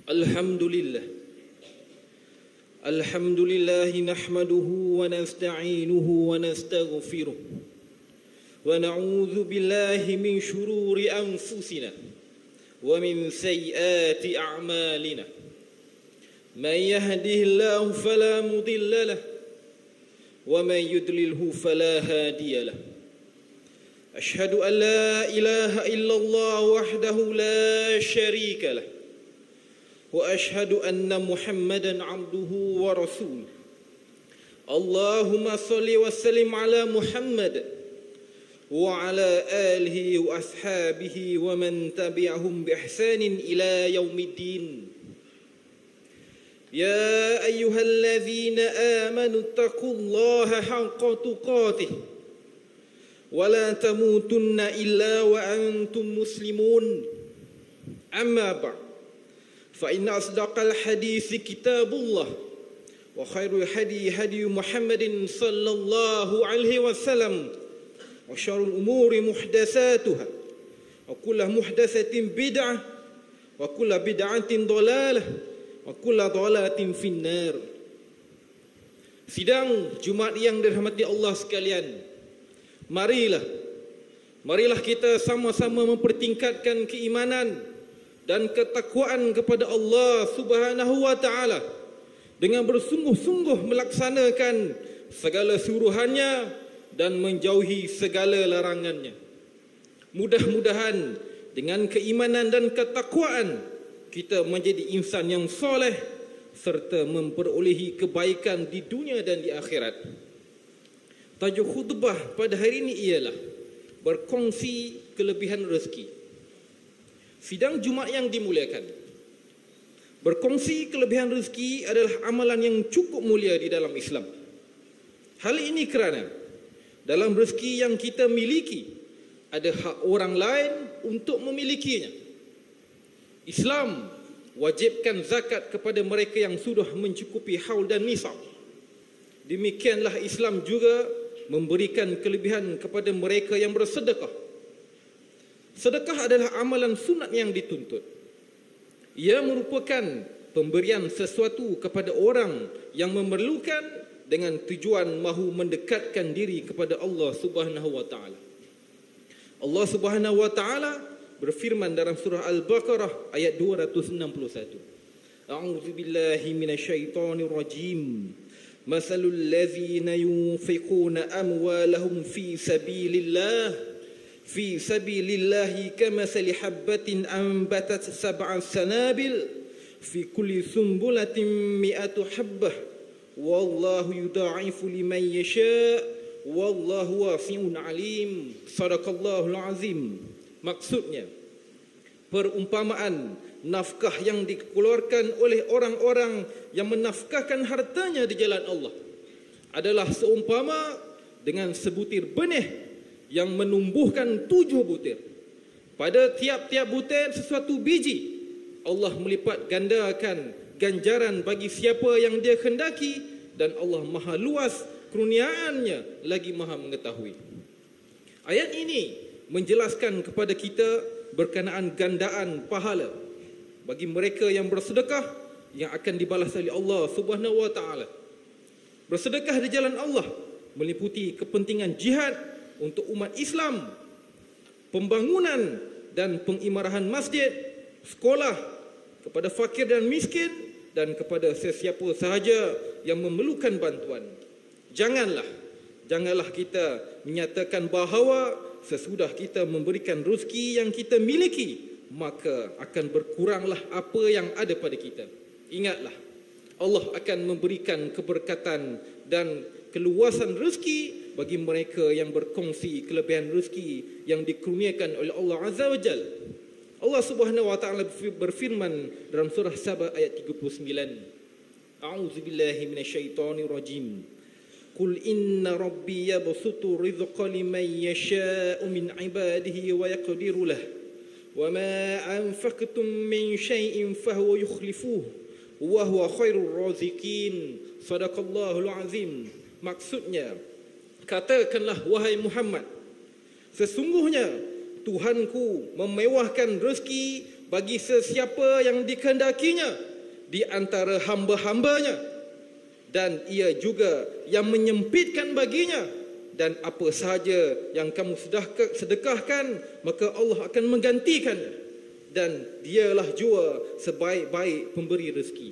Alhamdulillah. Alhamdulillah nahmaduhu wa nasta'inuhu wa nastaghfiruh. Wa na'udzu billahi min shururi anfusina wa min sayyiati a'malina. Man yahdihillahu fala mudilla lahu wa man yudlilhu fala hadiya lahu. Ashhadu an la ilaha illallah wahdahu la sharika lahu. وأشهد أن محمدا عبده ورسوله. اللهم صل وسلم على محمد وعلى آله وأصحابه ومن تبعهم بإحسان إلى يوم الدين. يا أيها الذين آمنوا اتقوا الله حق تقاته ولا تموتن إلا وأنتم مسلمون. أما بعد، فإن أصدق الحديث كتاب الله وخير الهدي هدي محمد صلى الله عليه وسلم وشر الأمور محدثاتها وكل محدثة بدعة وكل بدعة ضلالة وكل ضلالة في النار. Sidang Jumaat yang dirahmati Allah sekalian, marilah kita sama-sama mempertingkatkan keimanan dan ketakwaan kepada Allah Subhanahu wa taala dengan bersungguh-sungguh melaksanakan segala suruhannya dan menjauhi segala larangannya. Mudah-mudahan dengan keimanan dan ketakwaan kita menjadi insan yang soleh serta memperolehi kebaikan di dunia dan di akhirat. Tajuk khutbah pada hari ini ialah berkongsi kelebihan rezeki. Sidang Jumaat yang dimuliakan, berkongsi kelebihan rezeki adalah amalan yang cukup mulia di dalam Islam. Hal ini kerana dalam rezeki yang kita miliki ada hak orang lain untuk memilikinya. Islam wajibkan zakat kepada mereka yang sudah mencukupi haul dan nisab. Demikianlah Islam juga memberikan kelebihan kepada mereka yang bersedekah. Sedekah adalah amalan sunat yang dituntut. Ia merupakan pemberian sesuatu kepada orang yang memerlukan dengan tujuan mahu mendekatkan diri kepada Allah Subhanahu wa taala. Allah Subhanahu wa taala berfirman dalam surah Al-Baqarah ayat 261. A'udzu billahi minasyaitonir rajim. Masalul ladzina yunfiquna amwalahum fi sabilillahi kamathali habbatin anbatat sab'a sanabil fi kulli sumbulatin mi'atu habbah wallahu yudha'ifu liman yasha' wallahu wasi'un alim. Sadaqallahul azim. Maksudnya, perumpamaan nafkah yang dikeluarkan oleh orang-orang yang menafkahkan hartanya di jalan Allah adalah seumpama dengan sebutir benih yang menumbuhkan 7 butir. Pada tiap-tiap butir sesuatu biji, Allah melipat gandakan ganjaran bagi siapa yang Dia kehendaki, dan Allah maha luas kurniaannya lagi maha mengetahui. Ayat ini menjelaskan kepada kita berkenaan gandaan pahala bagi mereka yang bersedekah yang akan dibalas oleh Allah Subhanahu wa taala. Bersedekah di jalan Allah meliputi kepentingan jihad untuk umat Islam, pembangunan dan pengimarahan masjid, sekolah kepada fakir dan miskin, dan kepada sesiapa sahaja yang memerlukan bantuan. Janganlah kita menyatakan bahawa sesudah kita memberikan rezeki yang kita miliki, maka akan berkuranglah apa yang ada pada kita. Ingatlah, Allah akan memberikan keberkatan dan keluasan rezeki bagi mereka yang berkongsi kelebihan rezeki yang dikurniakan oleh Allah Azza wa Jalla. Allah Subhanahu wa taala berfirman dalam surah Saba ayat 39. A'udzu billahi minasyaitonir rajim. Qul inna rabbi yabsutu rizqa liman yasha'u min 'ibadihi wa yaqdiru lahu wa ma anfaqtum min shay'in fahuwa yukhlifuhu wa huwa khairur raziqin. Sadaqallahul azim. Maksudnya, katakanlah wahai Muhammad, sesungguhnya Tuhanku memewahkan rezeki bagi sesiapa yang dikehendakinya di antara hamba-hambanya, dan ia juga yang menyempitkan baginya, dan apa sahaja yang kamu sedekahkan maka Allah akan menggantikannya, dan dialah jua sebaik-baik pemberi rezeki.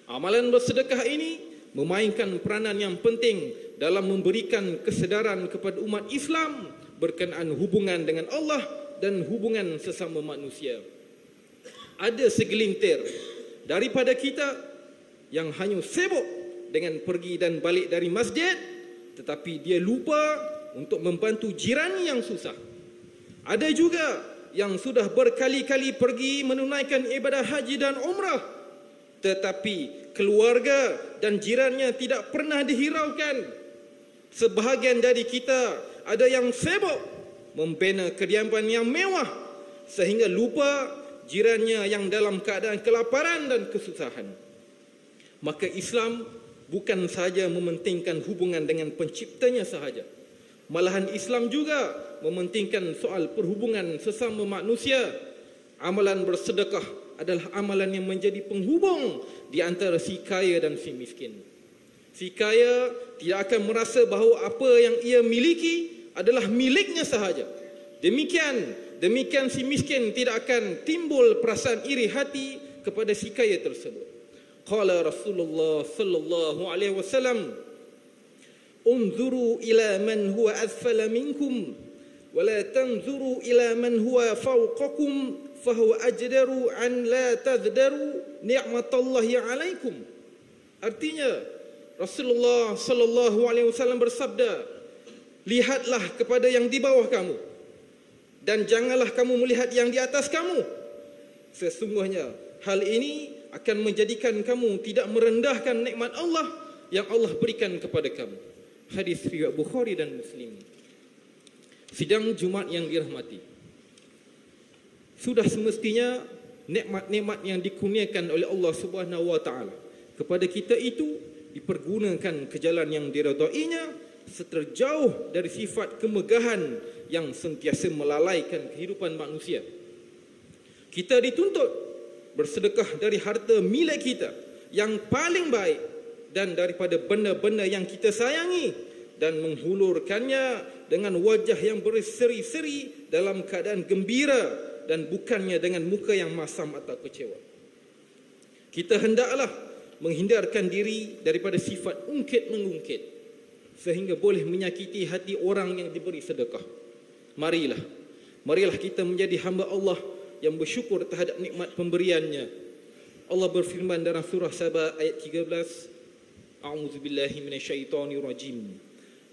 Amalan bersedekah ini memainkan peranan yang penting dalam memberikan kesedaran kepada umat Islam berkenaan hubungan dengan Allah dan hubungan sesama manusia. Ada segelintir daripada kita yang hanya sibuk dengan pergi dan balik dari masjid, tetapi dia lupa untuk membantu jiran yang susah. Ada juga yang sudah berkali-kali pergi menunaikan ibadah haji dan umrah, tetapi keluarga dan jirannya tidak pernah dihiraukan. Sebahagian dari kita ada yang sibuk membina kediaman yang mewah sehingga lupa jirannya yang dalam keadaan kelaparan dan kesusahan. Maka Islam bukan sahaja mementingkan hubungan dengan penciptanya sahaja, malahan Islam juga mementingkan soal perhubungan sesama manusia. Amalan bersedekah adalah amalan yang menjadi penghubung di antara si kaya dan si miskin. Si kaya tidak akan merasa bahawa apa yang ia miliki adalah miliknya sahaja. Demikian si miskin tidak akan timbul perasaan iri hati kepada si kaya tersebut. Qala Rasulullah sallallahu alaihi wasallam, "Unzuru ila man huwa asfala minkum wa la tanzuru ila man huwa fawqakum fahuwa ajdaru an la tazdaru ni'matallahi alaikum." Artinya Rasulullah sallallahu alaihi wasallam bersabda, lihatlah kepada yang di bawah kamu dan janganlah kamu melihat yang di atas kamu. Sesungguhnya hal ini akan menjadikan kamu tidak merendahkan nikmat Allah yang Allah berikan kepada kamu. Hadis riwayat Bukhari dan Muslim. Sidang Jumaat yang dirahmati, sudah semestinya nikmat-nikmat yang dikurniakan oleh Allah Subhanahu wa taala kepada kita itu dipergunakan ke jalan yang diredainya, seterjauh dari sifat kemegahan yang sentiasa melalaikan kehidupan manusia. Kita dituntut bersedekah dari harta milik kita yang paling baik dan daripada benda-benda yang kita sayangi, dan menghulurkannya dengan wajah yang berseri-seri dalam keadaan gembira dan bukannya dengan muka yang masam atau kecewa. Kita hendaklah menghindarkan diri daripada sifat ungkit-mengungkit sehingga boleh menyakiti hati orang yang diberi sedekah. Marilah kita menjadi hamba Allah yang bersyukur terhadap nikmat pemberiannya. Allah berfirman dalam surah Saba ayat 13, A'udzubillahi minasyaitonirrajim.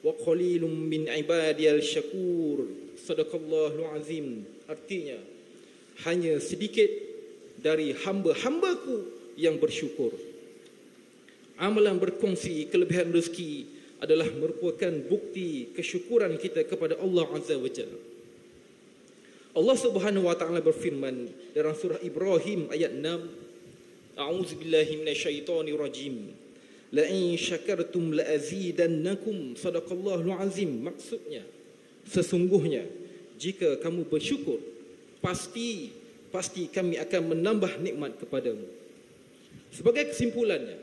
Wa qalilum min ibadiyal syakur. Sadaqallahul azim. Artinya, hanya sedikit dari hamba-hambaku yang bersyukur. Amalan berkongsi kelebihan rezeki adalah merupakan bukti kesyukuran kita kepada Allah Azza wa Jalla. Allah Subhanahu wa taala berfirman dalam surah Ibrahim ayat 6, A'udzubillahi minasyaitonirrajim. La in syakartum la azidannakum. Sadaqallahul azim. Maksudnya, sesungguhnya jika kamu bersyukur, pasti kami akan menambah nikmat kepadamu. Sebagai kesimpulannya,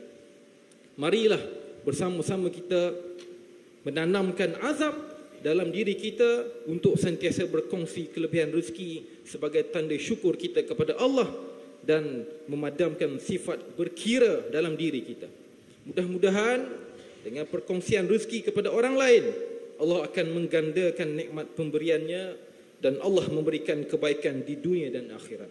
marilah bersama-sama kita menanamkan azam dalam diri kita untuk sentiasa berkongsi kelebihan rezeki sebagai tanda syukur kita kepada Allah dan memadamkan sifat berkira dalam diri kita. Mudah-mudahan dengan perkongsian rezeki kepada orang lain, Allah akan menggandakan nikmat pemberiannya dan Allah memberikan kebaikan di dunia dan akhirat.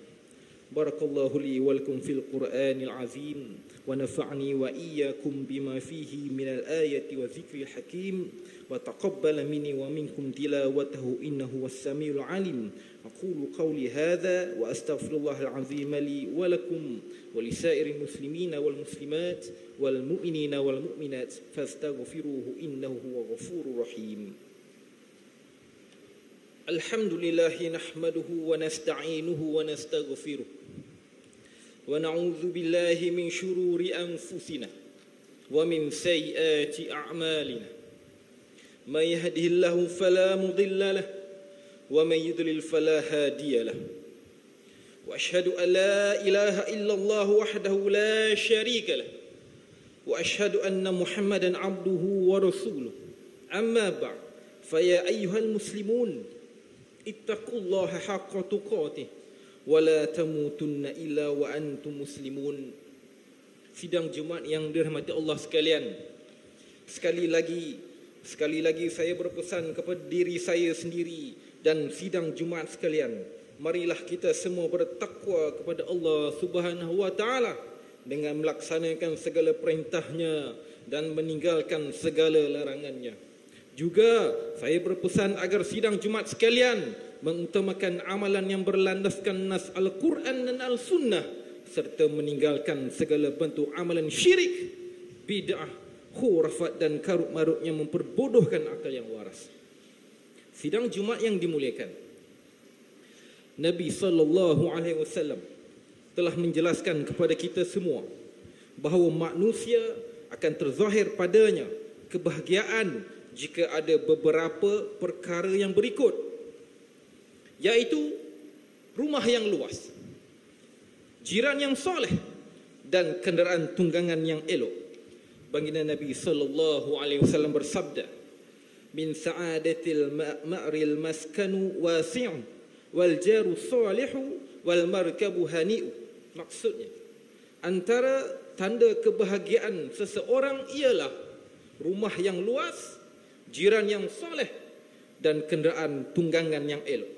Barakallahu li wa lakum fil Qur'anil azim wa nafa'ni wa iyyakum bima fihi minal ayati wa dzikril hakim wa taqabbala minni wa minkum tilawatahu innahu was-sami'ul alim. Aqulu qawli hadha wa astaghfirullahal azim li wa lakum wa lisairil muslimina wal muslimat wal mu'minina wal mu'minat fastaghfiruhu innahu huwal ghafurur rahim. Alhamdulillahi nahmaduhu wa nasta'inuhu wa nastaghfiruh wa na'udzu billahi min syururi anfusina wa min sayyiati a'malina. May yahdihillahu fala mudilla lahu wa may yudlil fala hadiya lahu. وأشهد أن لا إله إلا الله وحده لا شريك له وأشهد أن محمدا عبده ورسوله أما بعد فيا أيها المسلمون اتقوا الله حق تقاته ولا تموتن إلا وأنتم مسلمون. Sidang Jumaat yang dirahmati Allah sekalian, sekali lagi saya berpesan kepada diri saya sendiri dan sidang Jumaat sekalian, marilah kita semua bertakwa kepada Allah Subhanahu wa taala dengan melaksanakan segala perintahnya dan meninggalkan segala larangannya. Juga saya berpesan agar sidang Jumaat sekalian mengutamakan amalan yang berlandaskan nas Al-Quran dan Al-Sunnah serta meninggalkan segala bentuk amalan syirik, bid'ah, khurafat dan karut-marut yang memperbodohkan akal yang waras. Sidang Jumaat yang dimuliakan, Nabi SAW telah menjelaskan kepada kita semua bahawa manusia akan terzahir padanya kebahagiaan jika ada beberapa perkara yang berikut, iaitu rumah yang luas, jiran yang soleh dan kenderaan tunggangan yang elok. Baginda Nabi SAW bersabda, min sa'adatil ma'ril maskanu wasi'un wal jaru salihu wal markabu hani'u. Maksudnya, antara tanda kebahagiaan seseorang ialah rumah yang luas, jiran yang soleh dan kenderaan tunggangan yang elok.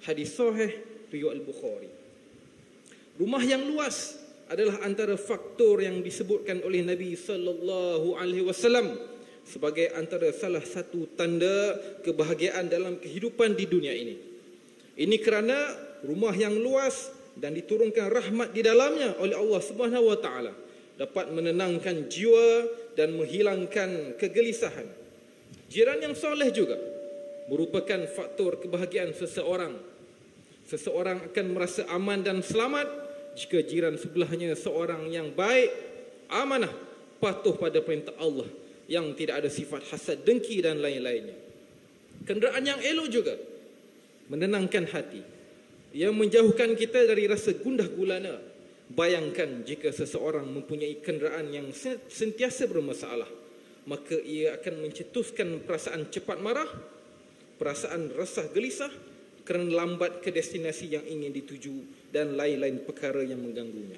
Hadis sahih riwayat Al-Bukhari. Rumah yang luas adalah antara faktor yang disebutkan oleh Nabi SAW sebagai antara salah satu tanda kebahagiaan dalam kehidupan di dunia ini. Ini kerana rumah yang luas dan diturunkan rahmat di dalamnya oleh Allah Subhanahu wa taala dapat menenangkan jiwa dan menghilangkan kegelisahan. Jiran yang soleh juga merupakan faktor kebahagiaan seseorang. Seseorang akan merasa aman dan selamat jika jiran sebelahnya seorang yang baik, amanah, patuh pada perintah Allah, yang tidak ada sifat hasad, dengki dan lain-lainnya. Kenderaan yang elok juga menenangkan hati, yang menjauhkan kita dari rasa gundah gulana. Bayangkan jika seseorang mempunyai kenderaan yang sentiasa bermasalah, maka ia akan mencetuskan perasaan cepat marah, perasaan resah gelisah kerana lambat ke destinasi yang ingin dituju dan lain-lain perkara yang mengganggunya.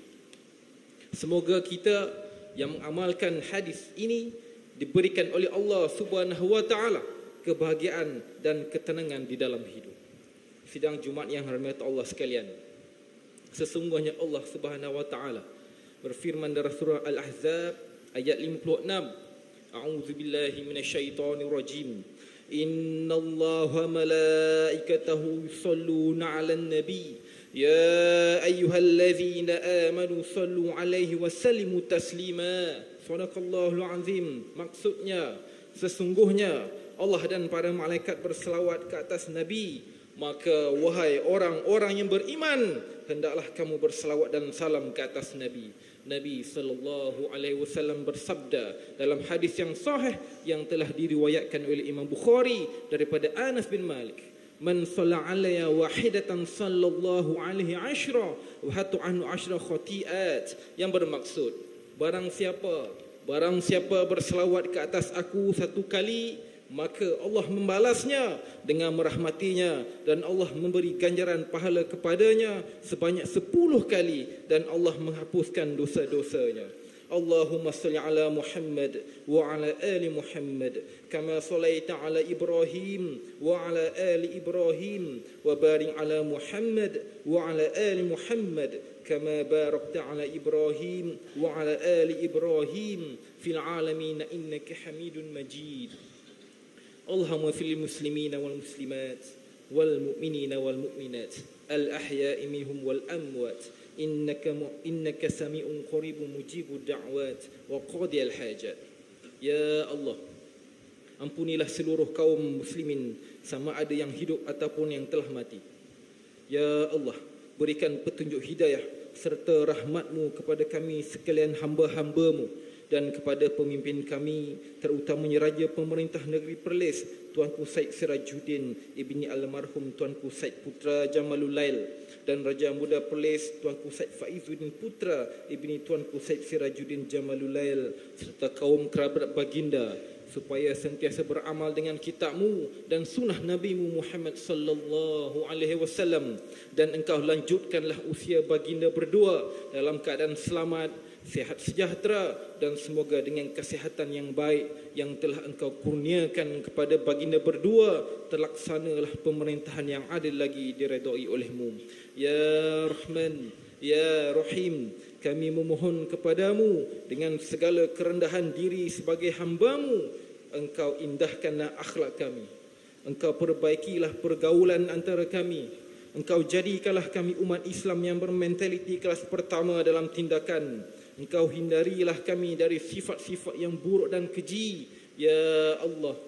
Semoga kita yang mengamalkan hadis ini diberikan oleh Allah Subhanahu wa taala kebahagiaan dan ketenangan di dalam hidup. Sidang Jumaat yang dirahmati Allah sekalian, sesungguhnya Allah Subhanahu wa taala berfirman dalam surah Al-Ahzab ayat 56, a'udzu billahi minasyaitonir rajim, innallaha malaikatahu yusholluna 'alan nabi ya ayyuhallazina amanu shallu 'alaihi wa sallimu taslima. Sadaqallahul azim. Maksudnya, sesungguhnya Allah dan para malaikat berselawat ke atas Nabi, maka wahai orang-orang yang beriman, hendaklah kamu berselawat dan salam ke atas Nabi. Nabi SAW bersabda dalam hadis yang sahih yang telah diriwayatkan oleh Imam Bukhari daripada Anas bin Malik, man shalla alayya wahidatan sallallahu alaihi ashra wa hatu anhu ashra khati'at, yang bermaksud barang siapa berselawat ke atas aku satu kali, maka Allah membalasnya dengan merahmatinya dan Allah memberi ganjaran pahala kepadanya sebanyak 10 kali dan Allah menghapuskan dosa-dosanya. Allahumma salli ala Muhammad wa ala ali Muhammad kama sallaita ala Ibrahim wa ala ali Ibrahim wa barik ala Muhammad wa ala ali Muhammad kama barakta ala Ibrahim wa ala ali Ibrahim fil alamin innaka Hamidun Majid. Allahumma fil muslimina wal muslimat wal mu'minina wal mu'minat al ahya'i minhum wal amwat innaka sami'un qaribun mujibud da'wat wa qadiyal hajat. Ya Allah, ampunilah seluruh kaum muslimin sama ada yang hidup ataupun yang telah mati. Ya Allah, berikan petunjuk hidayah serta rahmat-Mu kepada kami sekalian hamba-hamba-Mu dan kepada pemimpin kami, terutamanya Raja Pemerintah Negeri Perlis Tuanku Said Sirajuddin ibni almarhum Tuanku Said Putra Jamalul Lail, dan Raja Muda Perlis Tuanku Said Faizuddin Putra ibni Tuanku Said Sirajuddin Jamalul Lail, serta kaum kerabat baginda, supaya sentiasa beramal dengan kitabmu dan sunnah Nabi-Mu Muhammad sallallahu alaihi wasallam, dan engkau lanjutkanlah usia baginda berdua dalam keadaan selamat, sihat sejahtera, dan semoga dengan kesihatan yang baik yang telah engkau kurniakan kepada baginda berdua, terlaksanalah pemerintahan yang adil lagi diredai olehmu. Ya Rahman, Ya Rahim, kami memohon kepadamu dengan segala kerendahan diri sebagai hamba-Mu, engkau indahkanlah akhlak kami, engkau perbaikilah pergaulan antara kami, engkau jadikanlah kami umat Islam yang bermentaliti kelas pertama dalam tindakan, engkau hindarilah kami dari sifat-sifat yang buruk dan keji. Ya Allah,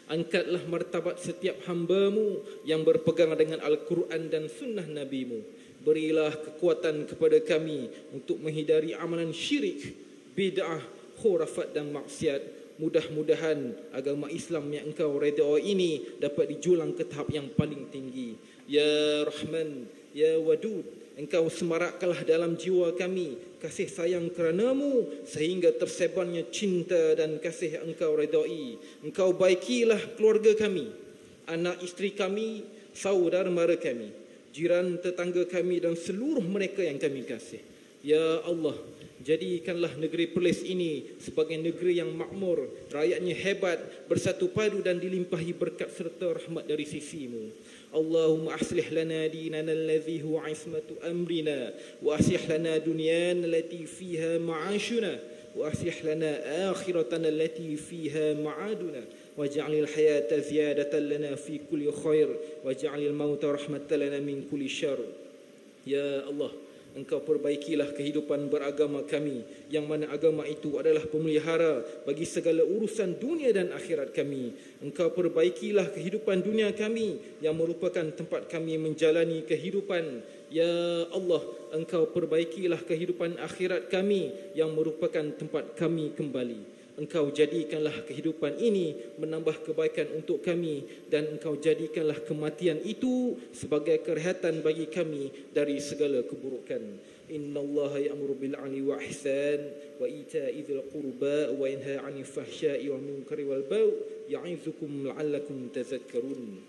angkatlah martabat setiap hamba-Mu yang berpegang dengan Al-Quran dan sunnah Nabi-Mu. Berilah kekuatan kepada kami untuk menghindari amalan syirik, bid'ah, khurafat dan maksiat. Mudah-mudahan agama Islam yang engkau redha ini dapat dijulang ke tahap yang paling tinggi. Ya Rahman, Ya Wadud, engkau semarakkanlah dalam jiwa kami kasih sayang kerana-Mu sehingga tersebarnya cinta dan kasih engkau redai. Engkau baikilah keluarga kami, anak isteri kami, saudara mara kami, jiran tetangga kami dan seluruh mereka yang kami kasih. Ya Allah, jadikanlah negeri Perlis ini sebagai negeri yang makmur, rakyatnya hebat, bersatu padu dan dilimpahi berkat serta rahmat dari sisi-Mu. Allahumma aslih lana dinana alladhi huwa ismatu amrina, wa aslih lana dunyana allati fiha ma'ashuna, wa aslih lana akhiratana allati fiha ma'aduna, waj'alil hayata ziyadatan lana fi kulli khair, waj'alil mauta rahmatan lana min kulli syarr. Ya Allah, engkau perbaikilah kehidupan beragama kami, yang mana agama itu adalah pemelihara bagi segala urusan dunia dan akhirat kami. Engkau perbaikilah kehidupan dunia kami yang merupakan tempat kami menjalani kehidupan. Ya Allah, engkau perbaikilah kehidupan akhirat kami yang merupakan tempat kami kembali. Engkau jadikanlah kehidupan ini menambah kebaikan untuk kami, dan engkau jadikanlah kematian itu sebagai kerehatan bagi kami dari segala keburukan. Innallaha ya'muru bil 'adli wa ihsan wa ita'i dzil qurba wa yanha 'anil fahsya'i wal munkari wal baghi ya'izukum la'allakum tadhakkarun.